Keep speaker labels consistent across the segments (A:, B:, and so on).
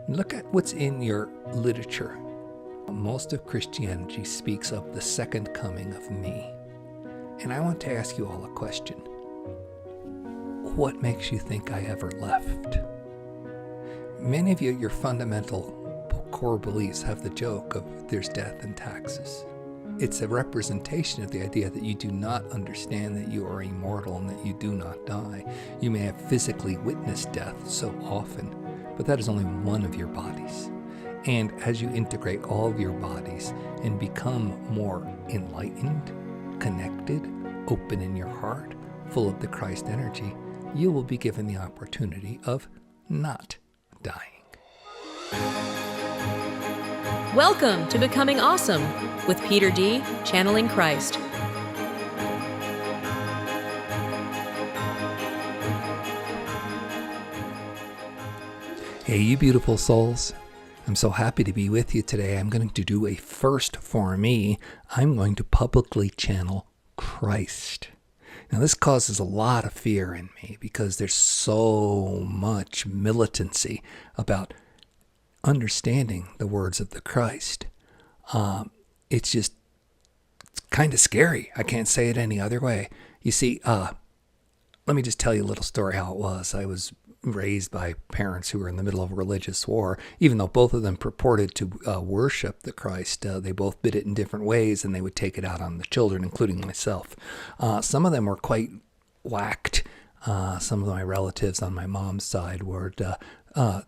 A: Look at what's in your literature. Most of Christianity speaks of the second coming of me. And I want to ask you all a question. What makes you think I ever left? Many of you, your fundamental core beliefs have the joke of there's death and taxes. It's a representation of the idea that you do not understand that you are immortal and that you do not die. You may have physically witnessed death so often, but that is only one of your bodies. And as you integrate all of your bodies and become more enlightened, connected, open in your heart, full of the Christ energy, you will be given the opportunity of not dying.
B: Welcome to Becoming Awesome with Peter D., Channeling Christ.
A: Hey, you beautiful souls. I'm so happy to be with you today. I'm going to do a first for me. I'm going to publicly channel Christ. Now, this causes a lot of fear in me because there's so much militancy about understanding the words of the Christ. It's kind of scary. I can't say it any other way. You see, let me just tell you a little story how it was. I was raised by parents who were in the middle of a religious war. Even though both of them purported to worship the Christ, they both did it in different ways, and they would take it out on the children, including myself. Some of them were quite whacked. Some of my relatives on my mom's side would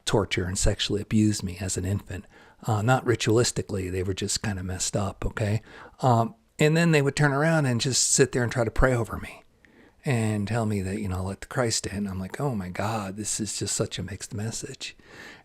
A: torture and sexually abuse me as an infant. Not ritualistically, they were just kind of messed up, okay? And then they would turn around and just sit there and try to pray over me and tell me that, let the Christ in. I'm like, oh my God, this is just such a mixed message.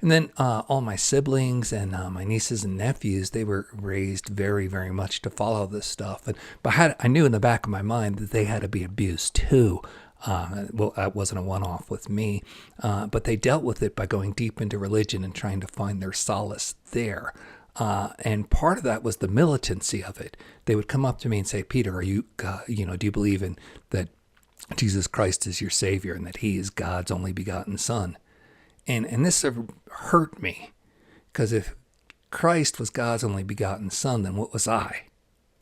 A: And then all my siblings and my nieces and nephews, they were raised very, very much to follow this stuff. But I knew in the back of my mind that they had to be abused too. Well, that wasn't a one-off with me, but they dealt with it by going deep into religion and trying to find their solace there. And part of that was the militancy of it. They would come up to me and say, Peter, do you believe in that Jesus Christ is your Savior and that He is God's only begotten Son? And this hurt me, because if Christ was God's only begotten Son, then what was I?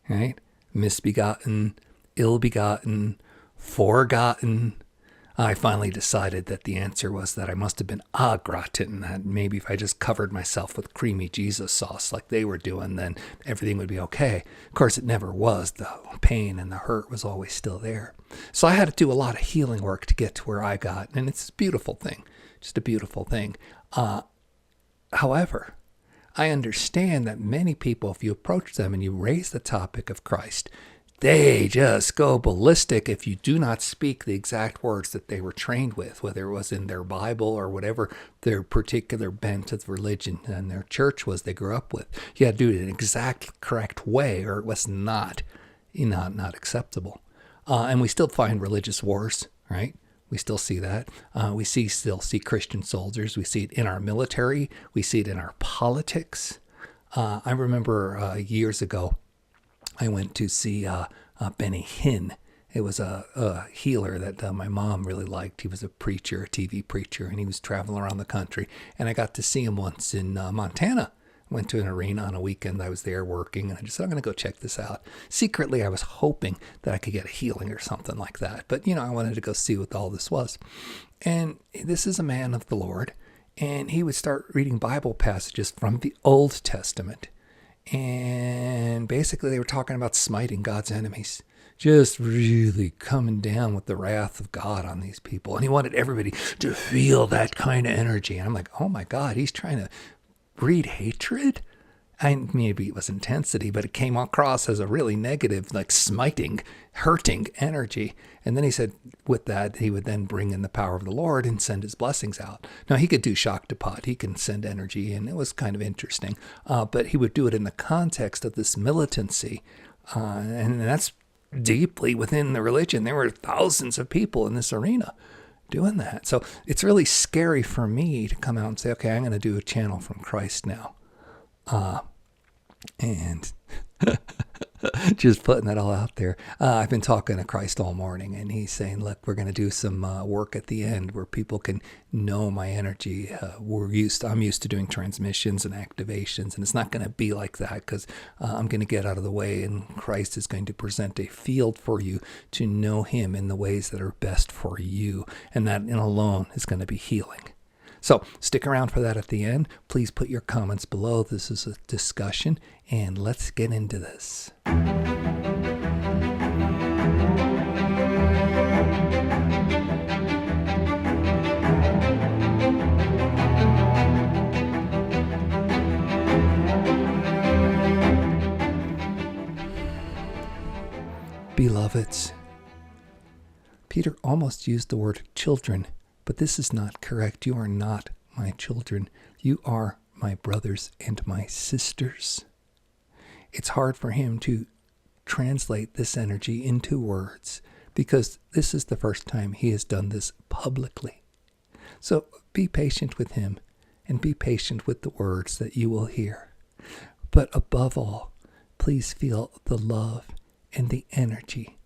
A: Right? Misbegotten, ill-begotten, forgotten. I finally decided that the answer was that I must have been au gratin, that maybe if I just covered myself with creamy Jesus sauce like they were doing, then everything would be okay. Of course, it never was. The pain and the hurt was always still there. So I had to do a lot of healing work to get to where I got, and it's a beautiful thing, just a beautiful thing. However, I understand that many people, if you approach them and you raise the topic of Christ, they just go ballistic if you do not speak the exact words that they were trained with, whether it was in their Bible or whatever their particular bent of religion and their church was they grew up with. You had to do it in an exact correct way, or it was not acceptable. And we still find religious wars, right? We still see that. We still see Christian soldiers. We see it in our military. We see it in our politics. I remember years ago, I went to see Benny Hinn. It was a healer that my mom really liked. He was a preacher, a TV preacher, and he was traveling around the country. And I got to see him once in Montana. Went to an arena on a weekend. I was there working, and I just said, I'm going to go check this out. Secretly, I was hoping that I could get a healing or something like that. But, I wanted to go see what all this was. And this is a man of the Lord, and he would start reading Bible passages from the Old Testament. And basically they were talking about smiting God's enemies, just really coming down with the wrath of God on these people. And he wanted everybody to feel that kind of energy. And I'm like, oh my God, he's trying to breed hatred? And maybe it was intensity, but it came across as a really negative, like smiting, hurting energy. And then he said with that, he would then bring in the power of the Lord and send his blessings out. Now, he could do shock to pot. He can send energy, and it was kind of interesting. But he would do it in the context of this militancy. And that's deeply within the religion. There were thousands of people in this arena doing that. So it's really scary for me to come out and say, okay, I'm going to do a channel from Christ now. And Just putting that all out there. I've been talking to Christ all morning, and he's saying, look, we're going to do some work at the end where people can know my energy. I'm used to doing transmissions and activations, and it's not going to be like that because I'm going to get out of the way, and Christ is going to present a field for you to know him in the ways that are best for you, and that in alone is going to be healing. So stick around for that at the end. Please put your comments below. This is a discussion, and let's get into this. Beloveds, Peter almost used the word children, but this is not correct. You are not my children. You are my brothers and my sisters. It's hard for him to translate this energy into words because this is the first time he has done this publicly. So be patient with him and be patient with the words that you will hear. But above all, please feel the love and the energy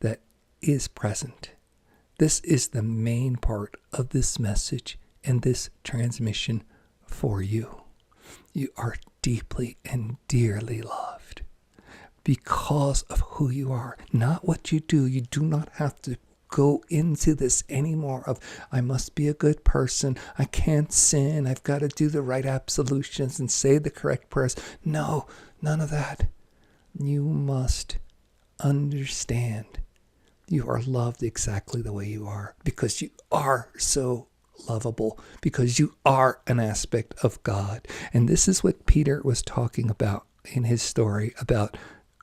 A: that is present. This is the main part of this message and this transmission for you. You are deeply and dearly loved because of who you are, not what you do. You do not have to go into this anymore of, I must be a good person. I can't sin. I've got to do the right absolutions and say the correct prayers. No, none of that. You must understand you are loved exactly the way you are because you are so lovable, because you are an aspect of God. And this is what Peter was talking about in his story about,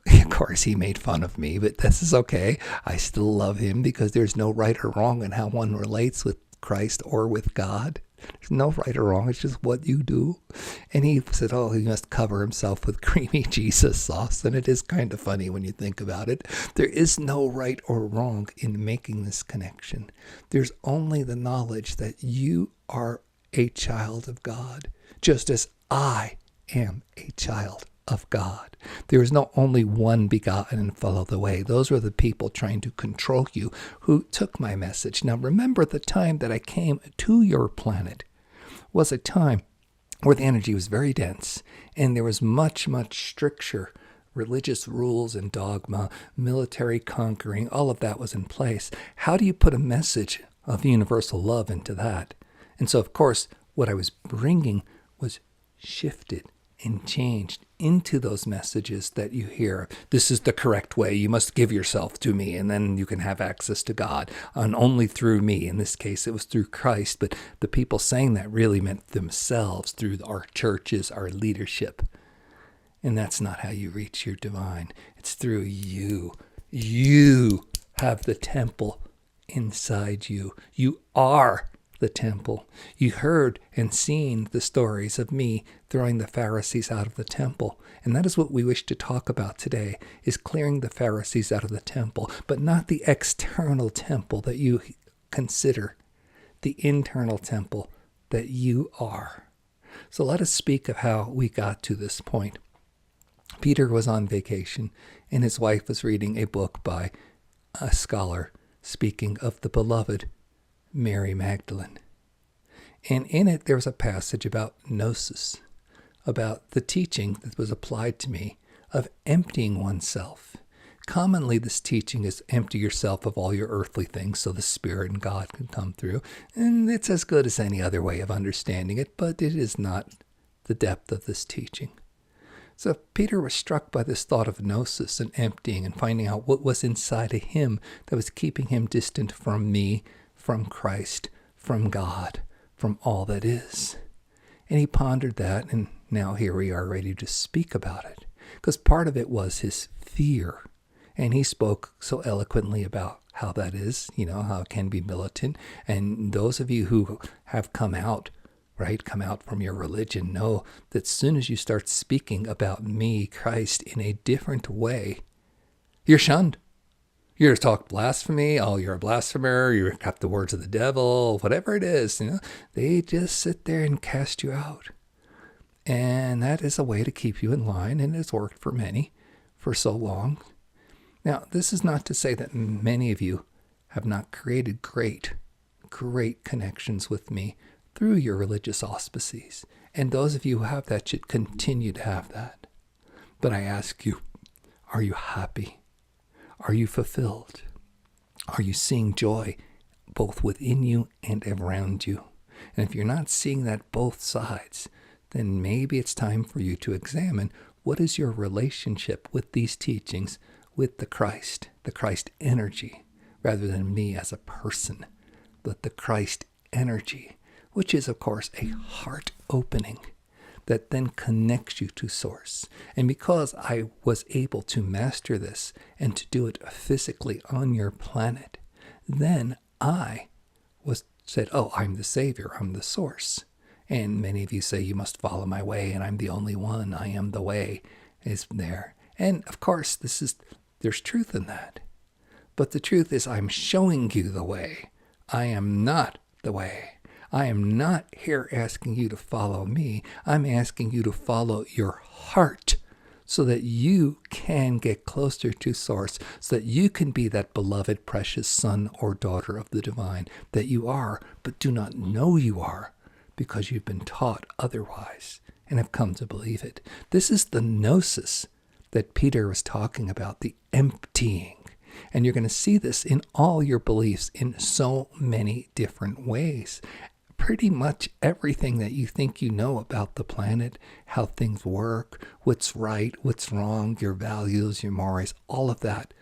A: of course, he made fun of me, but this is okay. I still love him because there's no right or wrong in how one relates with Christ or with God. There's no right or wrong. It's just what you do. And he said, he must cover himself with creamy Jesus sauce. And it is kind of funny when you think about it. There is no right or wrong in making this connection. There's only the knowledge that you are a child of God, just as I am a child of God. There is not only one begotten and follow the way. Those were the people trying to control you who took my message. Now remember, the time that I came to your planet was a time where the energy was very dense and there was much, much stricture. Religious rules and dogma, military conquering, all of that was in place. How do you put a message of universal love into that? And so, of course, what I was bringing was shifted and changed into those messages that you hear. This is the correct way. You must give yourself to me, and then you can have access to God, and only through me. In this case, it was through Christ, but the people saying that really meant themselves through our churches, our leadership. And that's not how you reach your divine. It's through you. You have the temple inside you. You are the temple. You heard and seen the stories of me throwing the Pharisees out of the temple. And that is what we wish to talk about today, is clearing the Pharisees out of the temple, but not the external temple that you consider, the internal temple that you are. So let us speak of how we got to this point. Peter was on vacation, and his wife was reading a book by a scholar speaking of the beloved Mary Magdalene. And in it, there was a passage about gnosis, about the teaching that was applied to me of emptying oneself. Commonly, this teaching is empty yourself of all your earthly things so the Spirit and God can come through. And it's as good as any other way of understanding it, but it is not the depth of this teaching. So Peter was struck by this thought of gnosis and emptying and finding out what was inside of him that was keeping him distant from me, from Christ, from God, from all that is. And he pondered that, and now here we are ready to speak about it. Because part of it was his fear. And he spoke so eloquently about how that is, how it can be militant. And those of you who have come out from your religion, know that as soon as you start speaking about me, Christ, in a different way, you're shunned. You're to talk blasphemy. Oh, you're a blasphemer. You got the words of the devil, whatever it is. They just sit there and cast you out. And that is a way to keep you in line, and it's worked for many for so long. Now, this is not to say that many of you have not created great connections with me through your religious auspices. And those of you who have that should continue to have that. But I ask you, are you happy? Are you fulfilled? Are you seeing joy both within you and around you? And if you're not seeing that both sides, then maybe it's time for you to examine what is your relationship with these teachings, with the Christ energy, rather than me as a person, but the Christ energy, which is, of course, a heart opening that then connects you to Source. And because I was able to master this and to do it physically on your planet, then I said, oh, I'm the Savior, I'm the Source. And many of you say, you must follow my way, and I'm the only one, I am the way, is there. And of course, there's truth in that. But the truth is, I'm showing you the way. I am not the way. I am not here asking you to follow me. I'm asking you to follow your heart so that you can get closer to Source, so that you can be that beloved, precious son or daughter of the divine that you are, but do not know you are because you've been taught otherwise and have come to believe it. This is the gnosis that Peter was talking about, the emptying. And you're going to see this in all your beliefs in so many different ways. Pretty much everything that you think you know about the planet, how things work, what's right, what's wrong, your values, your mores, all of that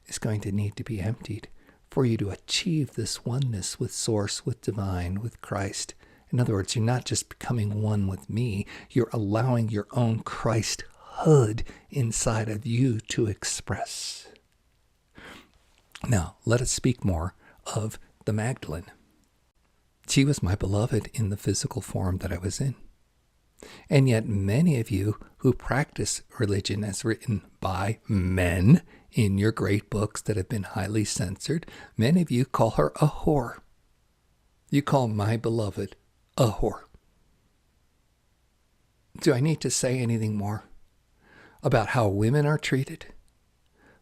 A: is going to need to be emptied for you to achieve this oneness with Source, with divine, with Christ. In other words, you're not just becoming one with me, you're allowing your own Christhood inside of you to express. Now, let us speak more of the Magdalene. She was my beloved in the physical form that I was in. And yet many of you who practice religion as written by men in your great books that have been highly censored, many of you call her a whore. You call my beloved a whore. Do I need to say anything more about how women are treated?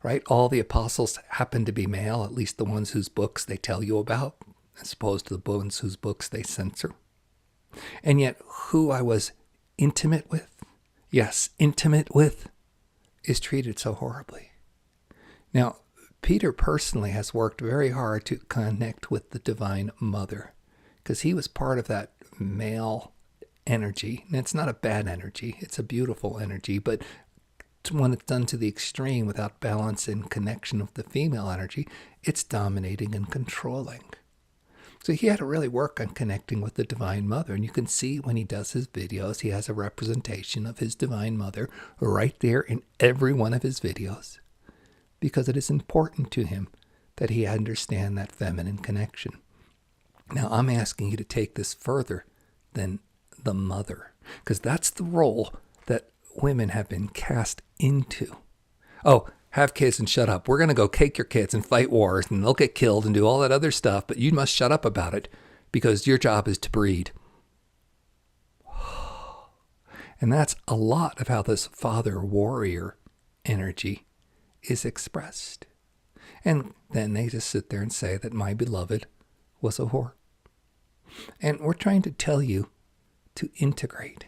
A: Right? All the apostles happen to be male, at least the ones whose books they tell you about, as opposed to the ones whose books they censor. And yet who I was intimate with, yes, intimate with, is treated so horribly. Now, Peter personally has worked very hard to connect with the Divine Mother, because he was part of that male energy. And it's not a bad energy, it's a beautiful energy, but when it's done to the extreme without balance and connection with the female energy, it's dominating and controlling. So he had to really work on connecting with the Divine Mother. And you can see when he does his videos, he has a representation of his Divine Mother right there in every one of his videos, because it is important to him that he understand that feminine connection. Now, I'm asking you to take this further than the mother, because that's the role that women have been cast into. Oh, have kids and shut up. We're going to go take your kids and fight wars, and they'll get killed and do all that other stuff, but you must shut up about it because your job is to breed. And that's a lot of how this father warrior energy is expressed. And then they just sit there and say that my beloved was a whore. And we're trying to tell you to integrate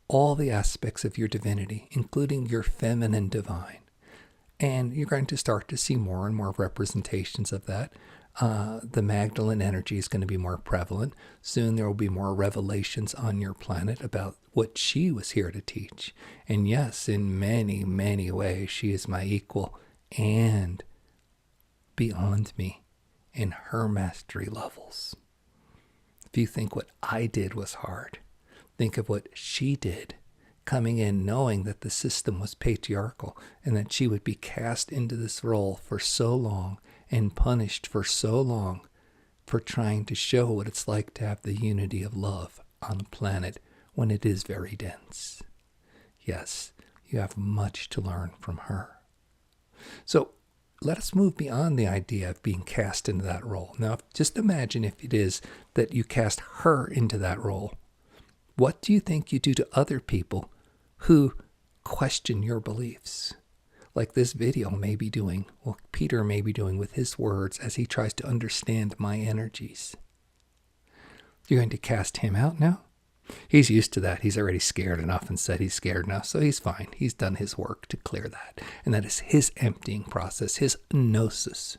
A: all the aspects of your divinity, including your feminine divine. And you're going to start to see more and more representations of that. The Magdalene energy is going to be more prevalent. Soon there will be more revelations on your planet about what she was here to teach. And yes, in many, many ways, she is my equal and beyond me in her mastery levels. If you think what I did was hard, think of what she did, coming in knowing that the system was patriarchal and that she would be cast into this role for so long and punished for so long for trying to show what it's like to have the unity of love on a planet when it is very dense. Yes, you have much to learn from her. So let us move beyond the idea of being cast into that role. Now, just imagine if it is that you cast her into that role. What do you think you do to other people who question your beliefs, like this video may be doing, what Peter may be doing with his words as he tries to understand my energies. You're going to cast him out now? He's used to that. He's already scared enough and said he's scared enough, so he's fine. He's done his work to clear that. And that is his emptying process, his gnosis.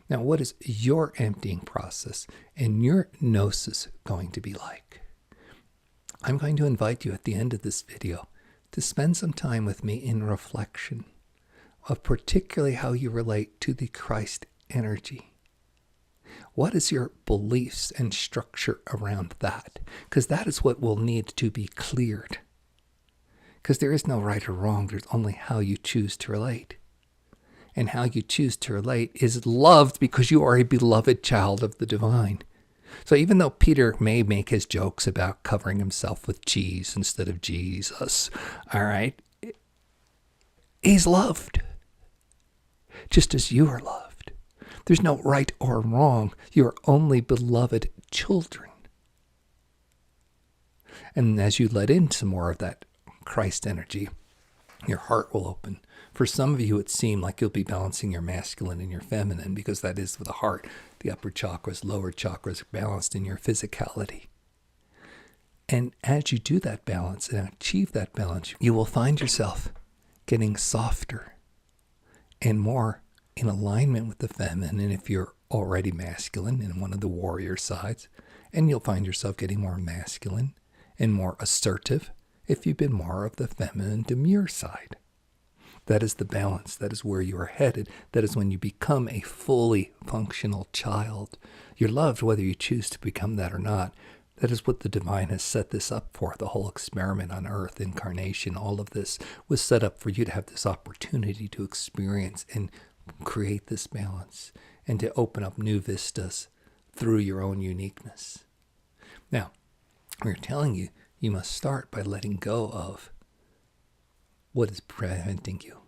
A: Now, what is your emptying process and your gnosis going to be like? I'm going to invite you at the end of this video to spend some time with me in reflection of particularly how you relate to the Christ energy. What is your beliefs and structure around that? Because that is what will need to be cleared. Because there is no right or wrong. There's only how you choose to relate. And how you choose to relate is loved because you are a beloved child of the divine. So even though Peter may make his jokes about covering himself with cheese instead of Jesus, all right, he's loved. Just as you are loved. There's no right or wrong. You are only beloved children. And as you let in some more of that Christ energy, your heart will open. For some of you, it seemed like you'll be balancing your masculine and your feminine, because that is with the heart. The upper chakras, lower chakras are balanced in your physicality. And as you do that balance and achieve that balance, you will find yourself getting softer and more in alignment with the feminine. And if you're already masculine in one of the warrior sides, and you'll find yourself getting more masculine and more assertive if you've been more of the feminine demure side. That is the balance. That is where you are headed. That is when you become a fully functional child. You're loved whether you choose to become that or not. That is what the divine has set this up for. The whole experiment on earth, incarnation, all of this was set up for you to have this opportunity to experience and create this balance and to open up new vistas through your own uniqueness. Now, we're telling you, you must start by letting go of what is preventing you.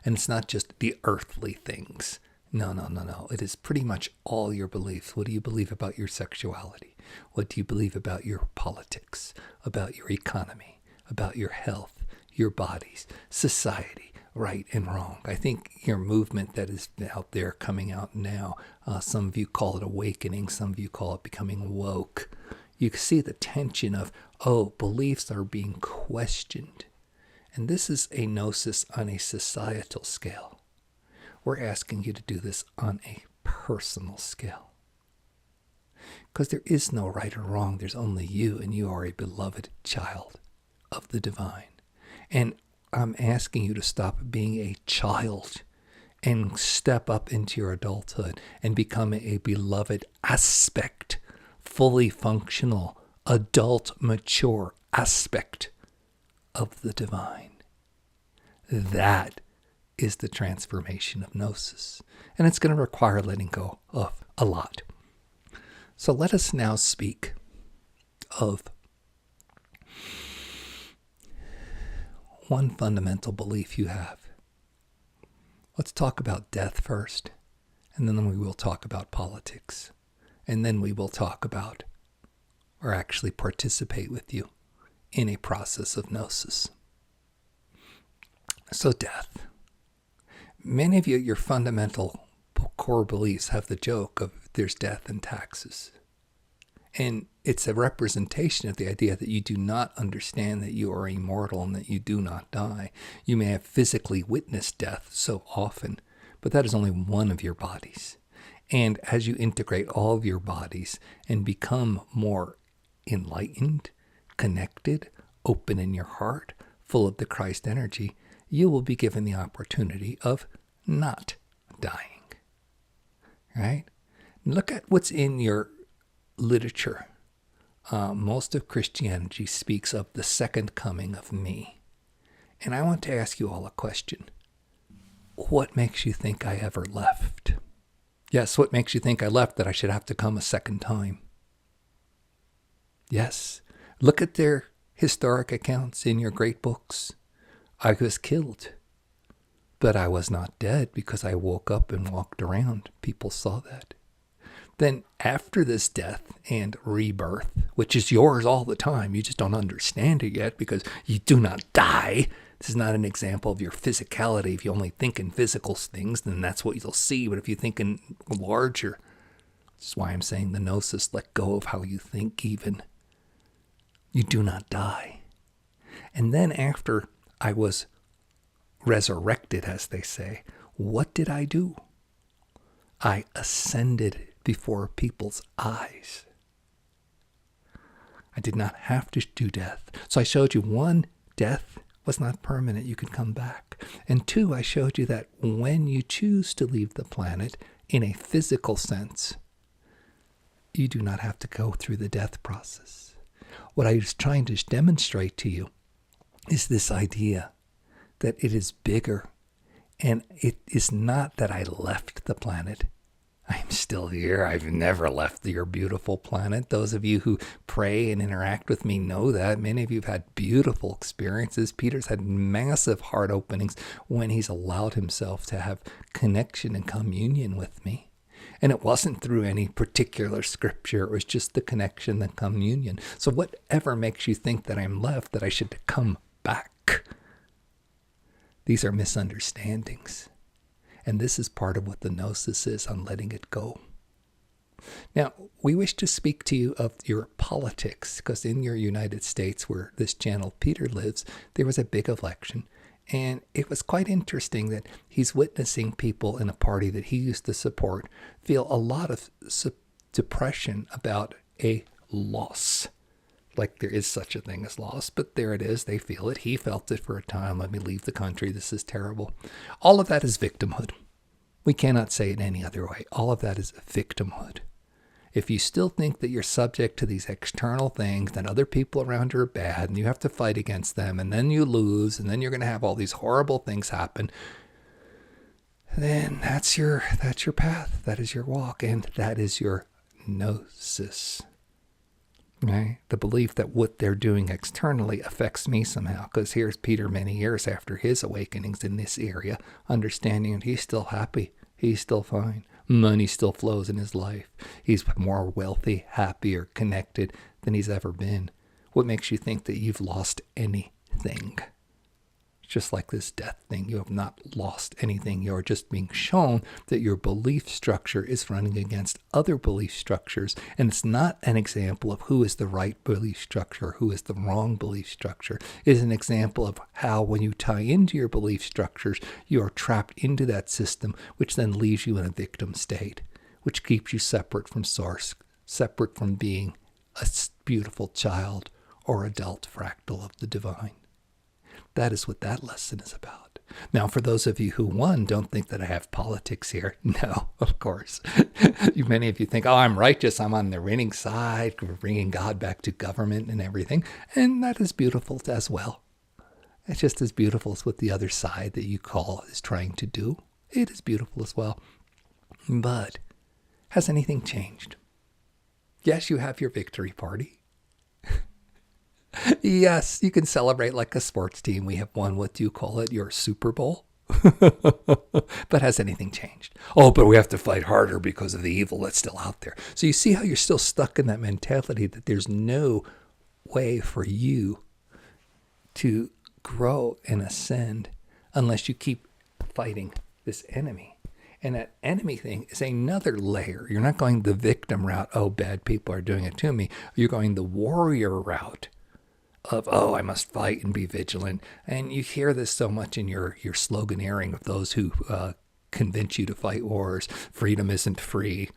A: And it's not just the earthly things. No. It is pretty much all your beliefs. What do you believe about your sexuality? What do you believe about your politics, about your economy, about your health, your bodies, society, right and wrong? I think your movement that is out there coming out now, some of you call it awakening, some of you call it becoming woke. You can see the tension of, beliefs are being questioned. And this is a gnosis on a societal scale. We're asking you to do this on a personal scale. Because there is no right or wrong. There's only you, and you are a beloved child of the divine. And I'm asking you to stop being a child and step up into your adulthood and become a beloved aspect, fully functional, adult, mature aspect of the divine. That is the transformation of gnosis. And it's going to require letting go of a lot. So let us now speak of one fundamental belief you have. Let's talk about death first, and then we will talk about politics. And then we will talk about, or actually participate with you, in a process of gnosis. So death. Many of you, your fundamental core beliefs have the joke of there's death and taxes. And it's a representation of the idea that you do not understand that you are immortal and that you do not die. You may have physically witnessed death so often, but that is only one of your bodies. And as you integrate all of your bodies and become more enlightened, connected, open in your heart, full of the Christ energy, you will be given the opportunity of not dying. Right? Look at what's in your literature. Most of Christianity speaks of the second coming of me. And I want to ask you all a question. What makes you think I ever left? Yes, what makes you think I left, that I should have to come a second time? Yes. Look at their historic accounts in your great books. I was killed, but I was not dead because I woke up and walked around. People saw that. Then after this death and rebirth, which is yours all the time, you just don't understand it yet because you do not die. This is not an example of your physicality. If you only think in physical things, then that's what you'll see. But if you think in larger, that's why I'm saying the gnosis, let go of how you think even. You do not die. And then after I was resurrected, as they say, what did I do? I ascended before people's eyes. I did not have to do death. So I showed you, one, death was not permanent. You could come back. And two, I showed you that when you choose to leave the planet in a physical sense, you do not have to go through the death process. What I was trying to demonstrate to you is this idea that it is bigger. And it is not that I left the planet. I'm still here. I've never left your beautiful planet. Those of you who pray and interact with me know that. Many of you have had beautiful experiences. Peter's had massive heart openings when he's allowed himself to have connection and communion with me. And it wasn't through any particular scripture. It was just the connection, the communion. So whatever makes you think that I'm left, that I should come back, these are misunderstandings. And this is part of what the gnosis is on letting it go. Now, we wish to speak to you of your politics, because in your United States, where this channel Peter lives, there was a big election. And it was quite interesting that he's witnessing people in a party that he used to support feel a lot of depression about a loss. Like there is such a thing as loss, but there it is. They feel it. He felt it for a time. Let me leave the country. This is terrible. All of that is victimhood. We cannot say it any other way. All of that is victimhood. If you still think that you're subject to these external things, that other people around you are bad, and you have to fight against them, and then you lose, and then you're going to have all these horrible things happen, then that's your path. That is your walk, and that is your gnosis. Right? The belief that what they're doing externally affects me somehow. Because here's Peter many years after his awakenings in this area, understanding that he's still happy. He's still fine. Money still flows in his life. He's more wealthy, happier, connected than he's ever been. What makes you think that you've lost anything? Just like this death thing, you have not lost anything. You're just being shown that your belief structure is running against other belief structures. And it's not an example of who is the right belief structure, who is the wrong belief structure. It is an example of how when you tie into your belief structures, you are trapped into that system, which then leaves you in a victim state, which keeps you separate from source, separate from being a beautiful child or adult fractal of the divine. That is what that lesson is about. Now, for those of you who, one, don't think that I have politics here, no, of course. Many of you think, oh, I'm righteous, I'm on the winning side, we're bringing God back to government and everything, and that is beautiful as well. It's just as beautiful as what the other side that you call is trying to do. It is beautiful as well. But has anything changed? Yes, you have your victory party. Yes, you can celebrate like a sports team. We have won, what do you call it, your Super Bowl? But has anything changed? Oh, but we have to fight harder because of the evil that's still out there. So you see how you're still stuck in that mentality that there's no way for you to grow and ascend unless you keep fighting this enemy. And that enemy thing is another layer. You're not going the victim route, oh, bad people are doing it to me. You're going the warrior route of, oh, I must fight and be vigilant. And you hear this so much in your sloganeering of those who convince you to fight wars. Freedom isn't free.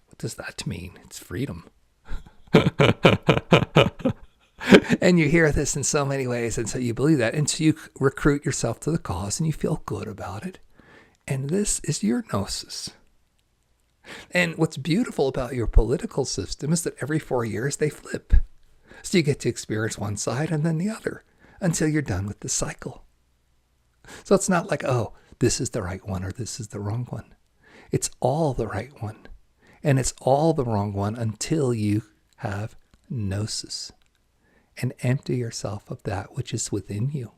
A: What does that mean? It's freedom. And you hear this in so many ways, and so you believe that. And so you recruit yourself to the cause, and you feel good about it. And this is your gnosis. And what's beautiful about your political system is that every 4 years they flip. So you get to experience one side and then the other until you're done with the cycle. So it's not like, oh, this is the right one or this is the wrong one. It's all the right one. And it's all the wrong one until you have gnosis. And empty yourself of that which is within you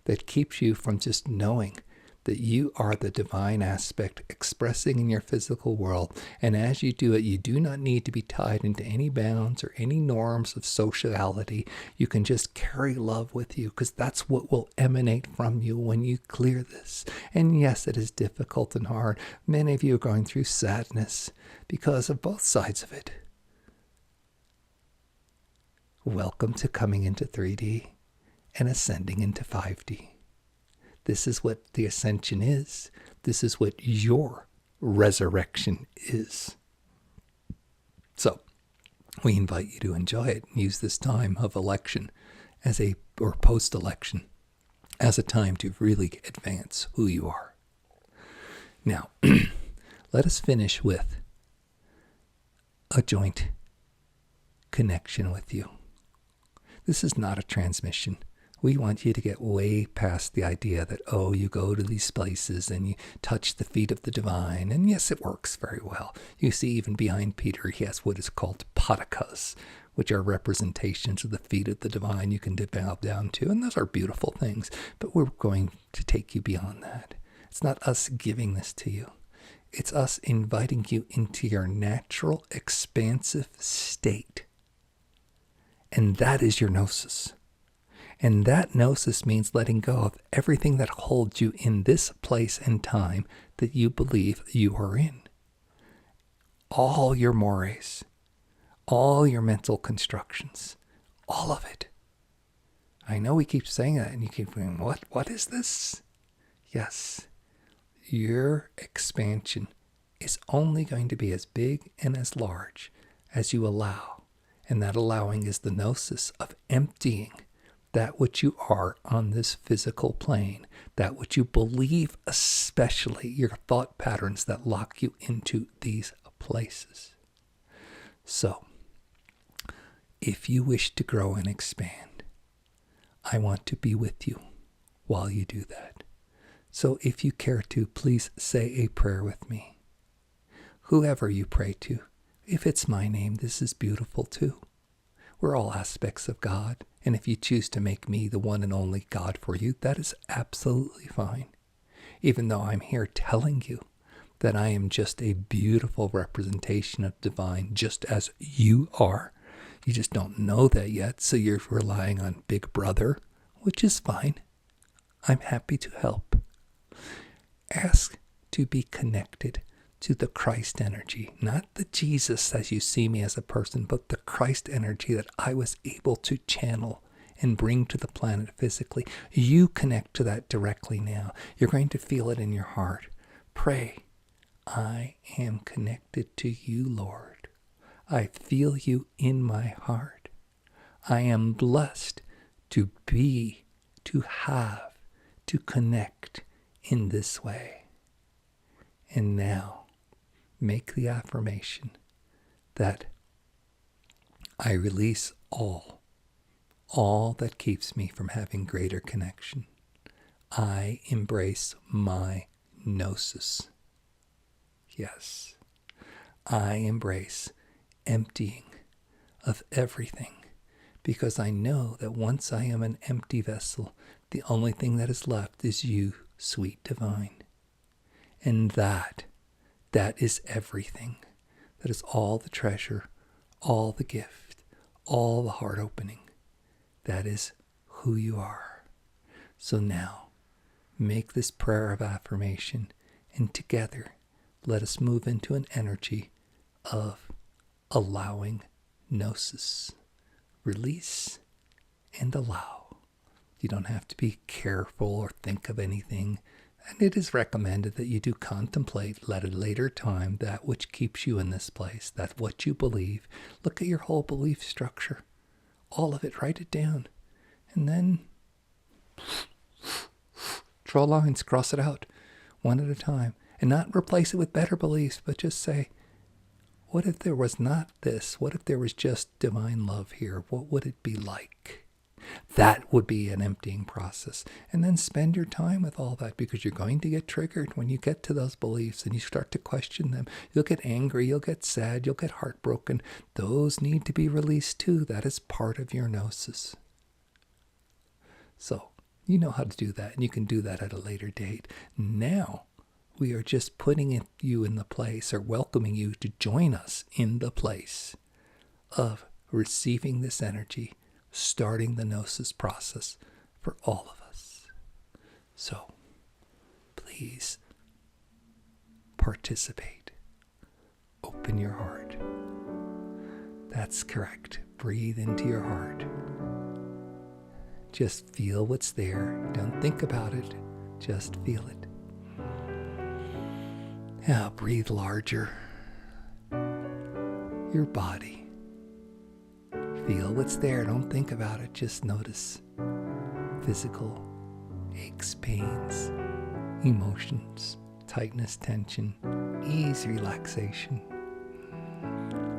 A: that keeps you from just knowing that you are the divine aspect expressing in your physical world. And as you do it, you do not need to be tied into any bounds or any norms of sociality. You can just carry love with you, because that's what will emanate from you when you clear this. And yes, it is difficult and hard. Many of you are going through sadness because of both sides of it. Welcome to coming into 3D and ascending into 5D. This is what the ascension is. This is what your resurrection is. So, we invite you to enjoy it and use this time of election or post-election as a time to really advance who you are. Now, let us finish with a joint connection with you. This is not a transmission. We want you to get way past the idea that, you go to these places and you touch the feet of the divine. And yes, it works very well. You see, even behind Peter, he has what is called patakas, which are representations of the feet of the divine you can bow down to. And those are beautiful things. But we're going to take you beyond that. It's not us giving this to you. It's us inviting you into your natural, expansive state. And that is your gnosis. And that gnosis means letting go of everything that holds you in this place and time that you believe you are in. All your mores, all your mental constructions, all of it. I know we keep saying that and you keep going, what is this? Yes, your expansion is only going to be as big and as large as you allow. And that allowing is the gnosis of emptying that which you are on this physical plane, that which you believe, especially your thought patterns that lock you into these places. So, if you wish to grow and expand, I want to be with you while you do that. So if you care to, please say a prayer with me. Whoever you pray to, if it's my name, this is beautiful too. We're all aspects of God. And if you choose to make me the one and only God for you, that is absolutely fine. Even though I'm here telling you that I am just a beautiful representation of divine, just as you are. You just don't know that yet, so you're relying on Big Brother, which is fine. I'm happy to help. Ask to be connected to the Christ energy, not the Jesus as you see me as a person, but the Christ energy that I was able to channel and bring to the planet physically. You connect to that directly now. You're going to feel it in your heart. Pray, I am connected to you, Lord. I feel you in my heart. I am blessed to be, to have, to connect in this way. And now, make the affirmation that I release all that keeps me from having greater connection. I embrace my gnosis. Yes, I embrace emptying of everything, because I know that once I am an empty vessel, the only thing that is left is you, sweet divine. And that is everything. That is all the treasure, all the gift, all the heart opening. That is who you are. So now, make this prayer of affirmation, and together, let us move into an energy of allowing gnosis. Release and allow. You don't have to be careful or think of anything. And it is recommended that you do contemplate at a later time that which keeps you in this place, that what you believe. Look at your whole belief structure. All of it, write it down. And then draw lines, cross it out, one at a time. And not replace it with better beliefs, but just say, what if there was not this? What if there was just divine love here? What would it be like? That would be an emptying process. And then spend your time with all that, because you're going to get triggered when you get to those beliefs and you start to question them. You'll get angry, you'll get sad, you'll get heartbroken. Those need to be released too. That is part of your gnosis. So You know how to do that, and you can do that at a later date. Now, we are just putting you in the place, or welcoming you to join us in the place of receiving this energy, starting the gnosis process for all of us. So, please participate. Open your heart. That's correct. Breathe into your heart. Just feel what's there. Don't think about it. Just feel it. Now breathe larger. Your body. Feel what's there. Don't think about it. Just notice physical aches, pains, emotions, tightness, tension, ease, relaxation.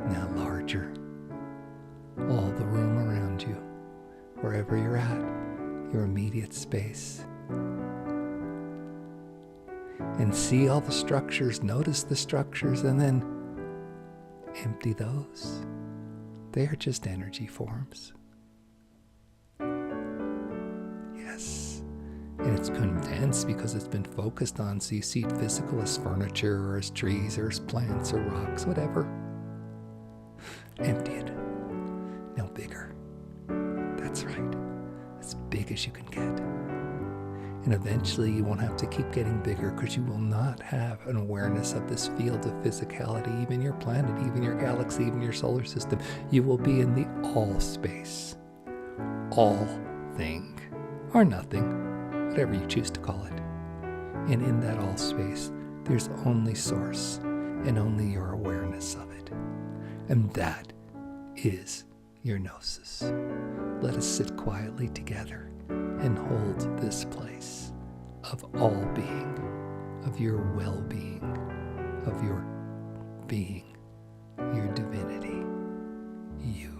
A: Now larger. All the room around you, wherever you're at, your immediate space. And see all the structures, notice the structures, and then empty those. They are just energy forms. Yes. And it's condensed because it's been focused on, so you see physical as furniture, or as trees, or as plants, or rocks, whatever. Empty it. Now bigger. That's right. As big as you can get. And eventually you won't have to keep getting bigger, because you will not have an awareness of this field of physicality, even your planet, even your galaxy, even your solar system. You will be in the all space. All thing. Or nothing. Whatever you choose to call it. And in that all space, there's only source, and only your awareness of it. And that is your gnosis. Let us sit quietly together and hold this place of all being, of your well-being, of your being, your divinity, you.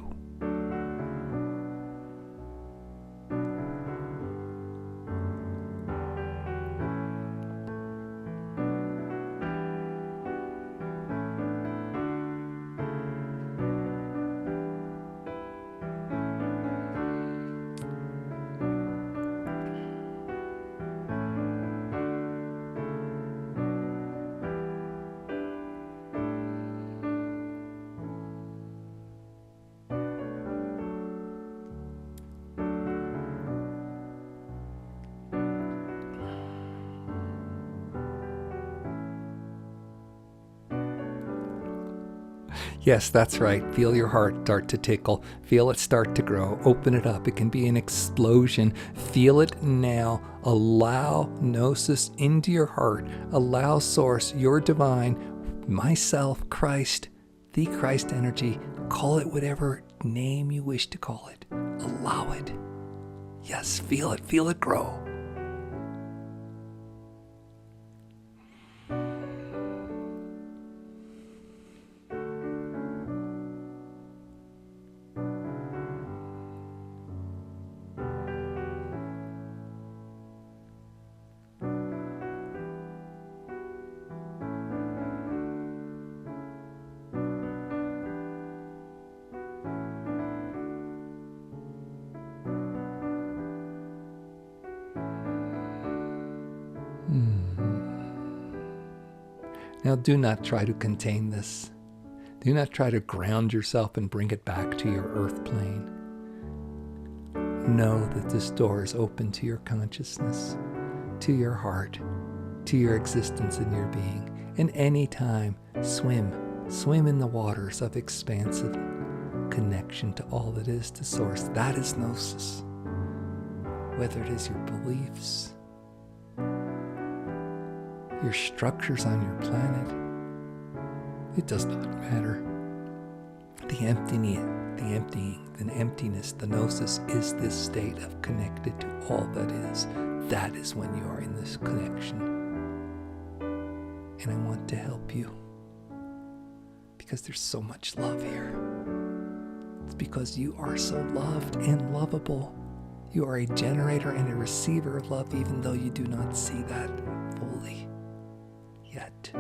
A: Yes, that's right. Feel your heart start to tickle. Feel it start to grow. Open it up. It can be an explosion. Feel it now. Allow gnosis into your heart. Allow source, your divine, myself, Christ, the Christ energy. Call it whatever name you wish to call it. Allow it. Yes, feel it. Feel it grow. Now do not try to contain this. Do not try to ground yourself and bring it back to your earth plane. Know that this door is open to your consciousness, to your heart, to your existence and your being. And any time, swim in the waters of expansive connection to all that is, to source. That is gnosis. Whether it is your beliefs, your structures on your planet, it does not matter. The emptiness, the gnosis is this state of connected to all that is. That is when you are in this connection. And I want to help you, because there's so much love here. It's because you are so loved and lovable. You are a generator and a receiver of love, even though you do not see that fully yet.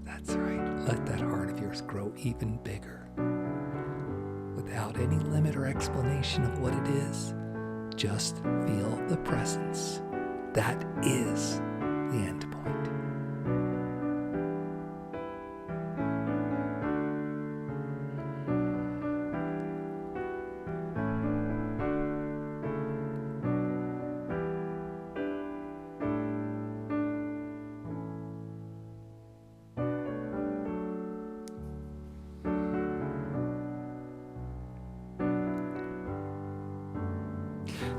A: That's right. Let that heart of yours grow even bigger. Without any limit or explanation of what it is, Just feel the presence. That is the end point.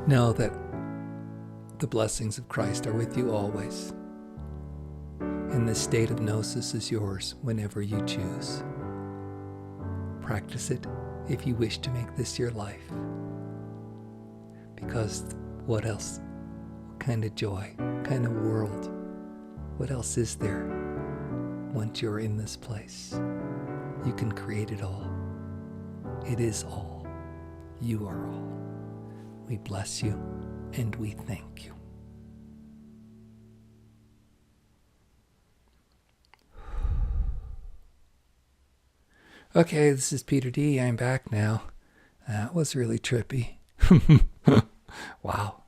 A: Know that the blessings of Christ are with you always. And this state of gnosis is yours whenever you choose. Practice it if you wish to make this your life. Because what else? What kind of joy? What kind of world? What else is there once you're in this place? You can create it all. It is all. You are all. We bless you and we thank you. Okay, this is Peter D. I'm back now. That was really trippy. Wow.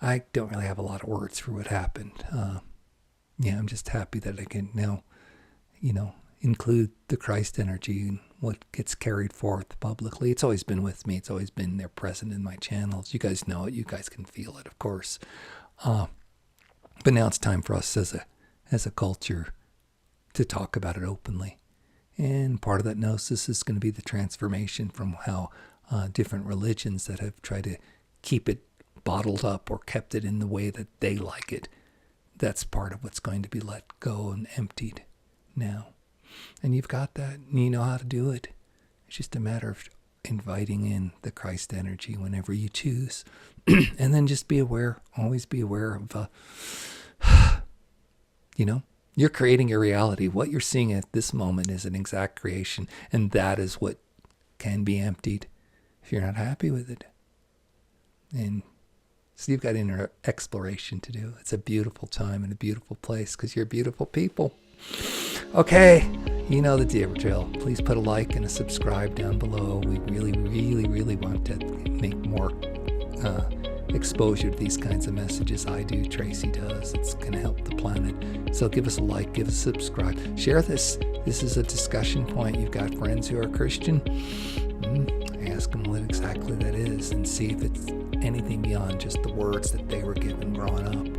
A: I don't really have a lot of words for what happened. I'm just happy that I can now, include the Christ energy and what gets carried forth publicly. It's always been with me. It's always been there present in my channels. You guys know it. You guys can feel it, of course. But now it's time for us as a culture to talk about it openly. And part of that gnosis is going to be the transformation from how different religions that have tried to keep it bottled up or kept it in the way that they like it. That's part of what's going to be let go and emptied now. And you've got that, and you know how to do it. It's just a matter of inviting in the Christ energy whenever you choose. And then just be aware, always be aware of, you're creating your reality. What you're seeing at this moment is an exact creation, and that is what can be emptied if you're not happy with it. And so you've got inner exploration to do. It's a beautiful time and a beautiful place because you're beautiful people. Okay, you know the drill. Please put a like and a subscribe down below. We really, really, really want to make more exposure to these kinds of messages. I do, Tracy does. It's going to help the planet. So give us a like, give us a subscribe. Share this. This is a discussion point. You've got friends who are Christian. Ask them what exactly that is and see if it's anything beyond just the words that they were given growing up.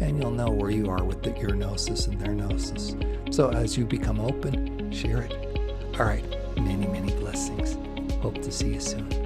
A: And you'll know where you are with your gnosis and their gnosis. So as you become open, share it. All right, many, many blessings. Hope to see you soon.